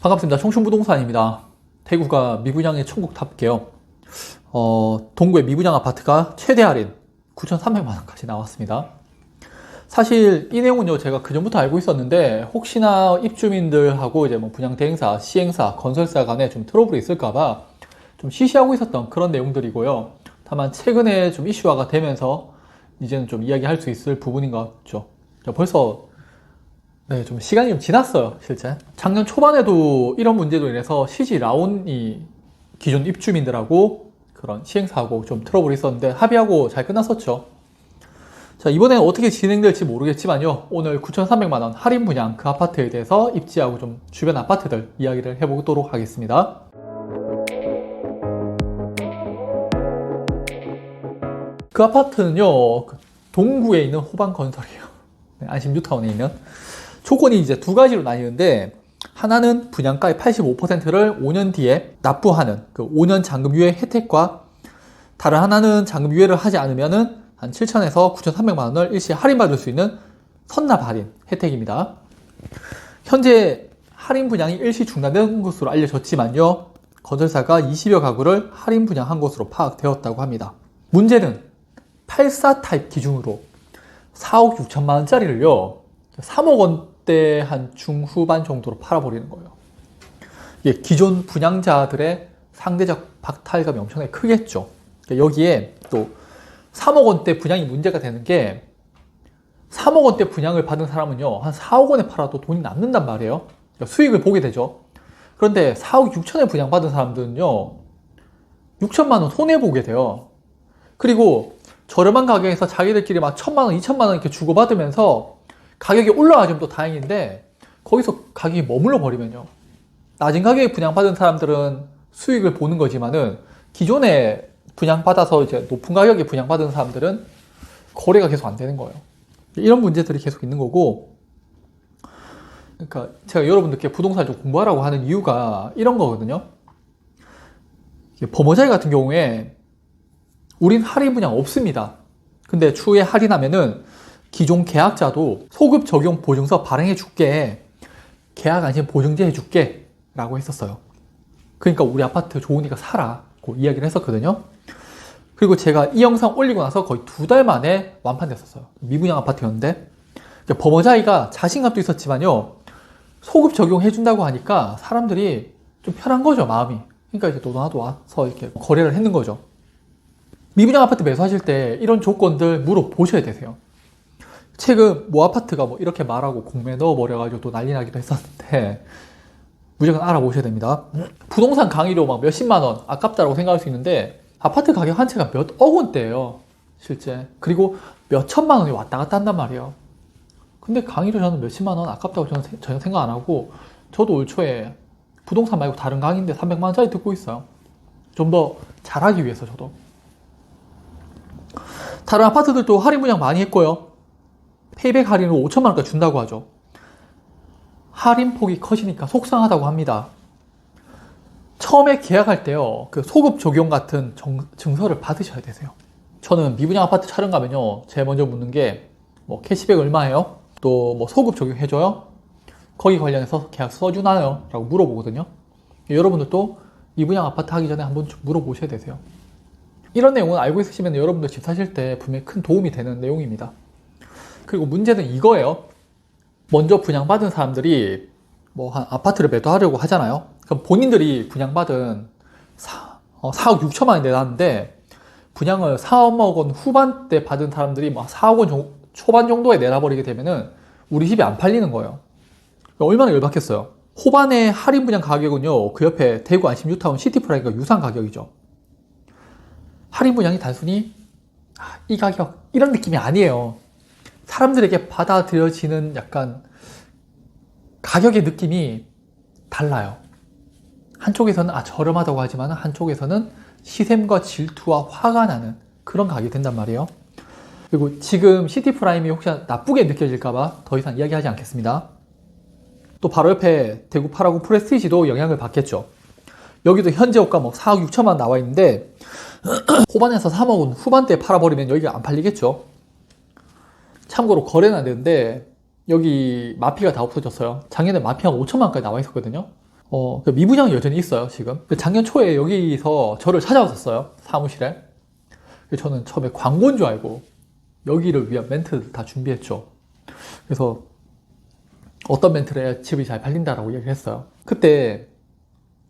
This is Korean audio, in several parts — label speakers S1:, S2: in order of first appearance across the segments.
S1: 반갑습니다. 청춘부동산입니다. 대구가 미분양의 천국답게요. 동구의 미분양 아파트가 최대 할인 9,300만원까지 나왔습니다. 사실 이 내용은요, 제가 그전부터 알고 있었는데 혹시나 입주민들하고 이제 뭐 분양 대행사, 시행사, 건설사 간에 좀 트러블이 있을까봐 좀 시시하고 있었던 그런 내용들이고요. 다만 최근에 좀 이슈화가 되면서 이제는 좀 이야기할 수 있을 부분인 것 같죠. 벌써 좀 시간이 좀 지났어요, 실제. 작년 초반에도 이런 문제로 인해서 CG 라온이 기존 입주민들하고 그런 시행사하고 좀 트러블이 있었는데 합의하고 잘 끝났었죠. 자, 이번에는 어떻게 진행될지 모르겠지만요. 오늘 9,300만원 할인 분양 그 아파트에 대해서 입지하고 좀 주변 아파트들 이야기를 해보도록 하겠습니다. 그 아파트는요, 동구에 있는 호반건설이에요. 안심 뉴타운에 있는. 조건이 이제 두 가지로 나뉘는데, 하나는 분양가의 85%를 5년 뒤에 납부하는 그 5년 잔금 유예 혜택과, 다른 하나는 잔금 유예를 하지 않으면은 한 7,000에서 9,300만 원을 일시에 할인받을 수 있는 선납 할인 혜택입니다. 현재 할인 분양이 일시 중단된 것으로 알려졌지만요, 건설사가 20여 가구를 할인 분양한 것으로 파악되었다고 합니다. 문제는 84 타입 기준으로 4억 6천만 원짜리를요, 3억 원대 한 중후반 정도로 팔아버리는 거예요. 이게 기존 분양자들의 상대적 박탈감이 엄청나게 크겠죠. 여기에 또 3억 원대 분양이 문제가 되는 게, 3억 원대 분양을 받은 사람은요, 한 4억 원에 팔아도 돈이 남는단 말이에요. 수익을 보게 되죠. 그런데 4억 6천에 분양받은 사람들은요, 6천만 원 손해보게 돼요. 그리고 저렴한 가격에서 자기들끼리 막 1,000만 원, 2천만 원 이렇게 주고받으면서 가격이 올라가면 또 다행인데, 거기서 가격이 머물러 버리면요, 낮은 가격에 분양받은 사람들은 수익을 보는 거지만은 기존에 분양받아서 이제 높은 가격에 분양받은 사람들은 거래가 계속 안 되는 거예요. 이런 문제들이 계속 있는 거고, 그러니까 제가 여러분들께 부동산을 좀 공부하라고 하는 이유가 이런 거거든요. 범어자리 같은 경우에 우린 할인 분양 없습니다. 근데 추후에 할인하면은 기존 계약자도 소급 적용 보증서 발행해 줄게, 계약 안심 보증제 해 줄게 라고 했었어요. 그러니까 우리 아파트 좋으니까 사라고 이야기를 했었거든요. 그리고 제가 이 영상 올리고 나서 거의 2달 만에 완판됐었어요. 미분양 아파트였는데, 범어자이가 자신감도 있었지만요, 소급 적용해 준다고 하니까 사람들이 좀 편한 거죠, 마음이. 그러니까 이제 너도 나도 와서 이렇게 거래를 했는 거죠. 미분양 아파트 매수하실 때 이런 조건들 물어보셔야 되세요. 최근 모 아파트가 뭐 이렇게 말하고 공매에 넣어버려가지고 또 난리 나기도 했었는데, 무조건 알아보셔야 됩니다. 부동산 강의료 막 몇십만 원 아깝다라고 생각할 수 있는데, 아파트 가격 한 채가 몇억 원대예요, 실제. 그리고 몇천만 원이 왔다 갔다 한단 말이에요. 근데 강의료 저는 몇십만 원 아깝다고 저는 전혀 생각 안 하고, 저도 올 초에 부동산 말고 다른 강의인데 300만 원짜리 듣고 있어요. 좀 더 잘하기 위해서. 저도 다른 아파트들도 할인 분양 많이 했고요. 페이백 할인으로 5천만 원까지 준다고 하죠. 할인 폭이 커지니까 속상하다고 합니다. 처음에 계약할 때요, 그 소급 적용 같은 증서를 받으셔야 되세요. 저는 미분양 아파트 촬영 가면요, 제일 먼저 묻는 게 뭐 캐시백 얼마예요? 또 뭐 소급 적용해줘요? 거기 관련해서 계약 써주나요? 라고 물어보거든요. 여러분들도 미분양 아파트 하기 전에 한번 좀 물어보셔야 되세요. 이런 내용은 알고 있으시면 여러분들 집 사실 때 분명히 큰 도움이 되는 내용입니다. 그리고 문제는 이거예요. 먼저 분양받은 사람들이 뭐 한 아파트를 매도하려고 하잖아요. 그럼 본인들이 분양받은 4억 6천만 원이 내놨는데, 분양을 4억 원 후반대 받은 사람들이 막 4억 원 초반 정도에 내놔버리게 되면은 우리 집이 안 팔리는 거예요. 얼마나 열받겠어요. 호반의 할인 분양 가격은요, 그 옆에 대구 안심 뉴타운 시티프라임과 유사한 가격이죠. 할인 분양이 단순히 이 가격 이런 느낌이 아니에요. 사람들에게 받아들여지는 약간 가격의 느낌이 달라요. 한쪽에서는 저렴하다고 하지만 한쪽에서는 시샘과 질투와 화가 나는 그런 가격이 된단 말이에요. 그리고 지금 시티프라임이 혹시나 나쁘게 느껴질까봐 더 이상 이야기하지 않겠습니다. 또 바로 옆에 대구 파라고 프레스티지도 영향을 받겠죠. 여기도 현재 호가 뭐 4억 6천만 원 나와 있는데, 호반에서 3억 원 후반대에 팔아버리면 여기가 안 팔리겠죠. 참고로 거래는 안 되는데 여기 마피가 다 없어졌어요. 작년에 마피 한 5천만 원까지 나와 있었거든요. 그 미분양이 여전히 있어요, 지금. 작년 초에 여기서 저를 찾아왔었어요, 사무실에. 저는 처음에 광고인 줄 알고 여기를 위한 멘트를 다 준비했죠. 그래서 어떤 멘트를 해야 집이 잘 팔린다라고 얘기를 했어요. 그때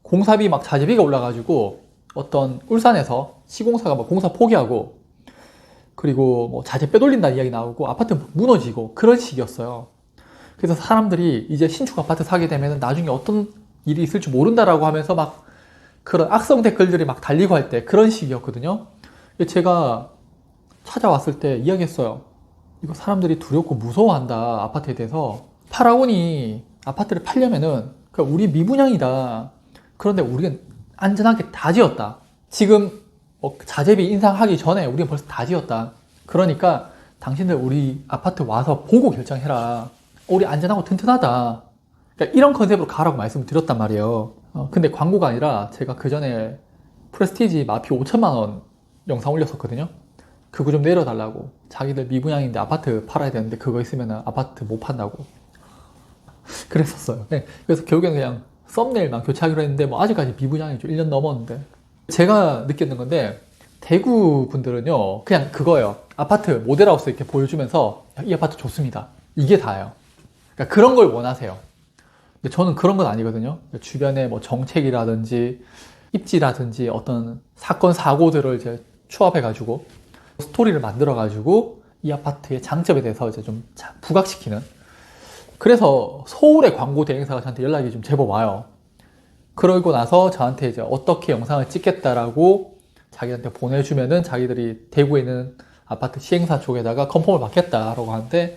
S1: 공사비 막 자재비가 올라가지고 어떤 울산에서 시공사가 막 공사 포기하고 그리고 뭐 자재 빼돌린다는 이야기 나오고 아파트 무너지고 그런 시기였어요. 그래서 사람들이 이제 신축 아파트 사게 되면 나중에 어떤 일이 있을지 모른다라고 하면서 막 그런 악성 댓글들이 막 달리고 할 때 그런 시기였거든요. 제가 찾아왔을 때 이야기했어요. 이거 사람들이 두렵고 무서워한다, 아파트에 대해서. 파라곤이 아파트를 팔려면은 우리 미분양이다. 그런데 우리는 안전하게 다 지었다. 지금 자재비 인상하기 전에 우리는 벌써 다 지었다. 그러니까 당신들 우리 아파트 와서 보고 결정해라. 우리 안전하고 튼튼하다. 그러니까 이런 컨셉으로 가라고 말씀을 드렸단 말이에요. 근데 광고가 아니라 제가 그 전에 프레스티지 마피 5천만 원 영상 올렸었거든요. 그거 좀 내려달라고. 자기들 미분양인데 아파트 팔아야 되는데 그거 있으면 아파트 못 판다고. 그랬었어요. 네. 그래서 결국에는 그냥 썸네일만 교체하기로 했는데 뭐 아직까지 미분양이죠. 1년 넘었는데. 제가 느꼈는 건데 대구 분들은요 그냥 그거예요. 아파트 모델하우스 이렇게 보여주면서 이 아파트 좋습니다. 이게 다예요. 그러니까 그런 걸 원하세요. 근데 저는 그런 건 아니거든요. 주변에 뭐 정책이라든지 입지라든지 어떤 사건 사고들을 이제 추합해가지고 스토리를 만들어가지고 이 아파트의 장점에 대해서 이제 좀 부각시키는. 그래서 서울의 광고 대행사가 저한테 연락이 좀 제법 와요. 그러고 나서 저한테 이제 어떻게 영상을 찍겠다라고 자기한테 보내주면은 자기들이 대구에 있는 아파트 시행사 쪽에다가 컨펌을 받겠다라고 하는데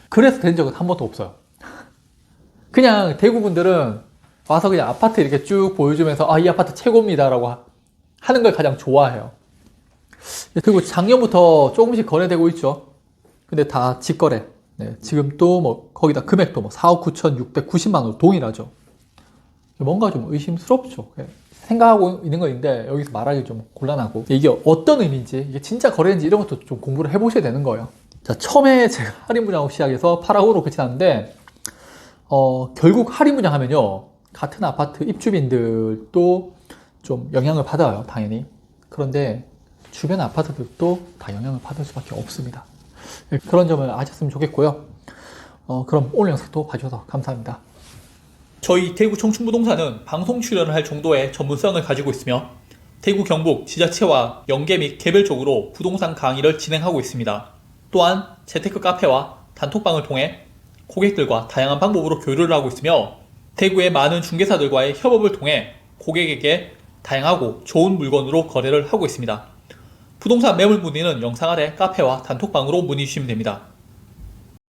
S1: 그래서 된 적은 한 번도 없어요. 그냥 대구 분들은 와서 그냥 아파트 이렇게 쭉 보여주면서 이 아파트 최고입니다라고 하는 걸 가장 좋아해요. 그리고 작년부터 조금씩 거래되고 있죠. 근데 다 직거래. 네, 지금 또 뭐 거기다 금액도 뭐 4억 9,690만 원으로 동일하죠. 뭔가 좀 의심스럽죠. 생각하고 있는 거 있는데 여기서 말하기 좀 곤란하고 이게 어떤 의미인지 이게 진짜 거래인지 이런 것도 좀 공부를 해보셔야 되는 거예요. 자, 처음에 제가 할인 분양으로 시작해서 파라고로 끝이 났는데 결국 할인 분양하면요 같은 아파트 입주민들도 좀 영향을 받아요, 당연히. 그런데 주변 아파트들도 다 영향을 받을 수밖에 없습니다. 그런 점을 아셨으면 좋겠고요. 그럼 오늘 영상도 봐주셔서 감사합니다.
S2: 저희 대구 청춘부동산은 방송 출연을 할 정도의 전문성을 가지고 있으며 대구 경북 지자체와 연계 및 개별적으로 부동산 강의를 진행하고 있습니다. 또한 재테크 카페와 단톡방을 통해 고객들과 다양한 방법으로 교류를 하고 있으며 대구의 많은 중개사들과의 협업을 통해 고객에게 다양하고 좋은 물건으로 거래를 하고 있습니다. 부동산 매물 문의는 영상 아래 카페와 단톡방으로 문의 주시면 됩니다.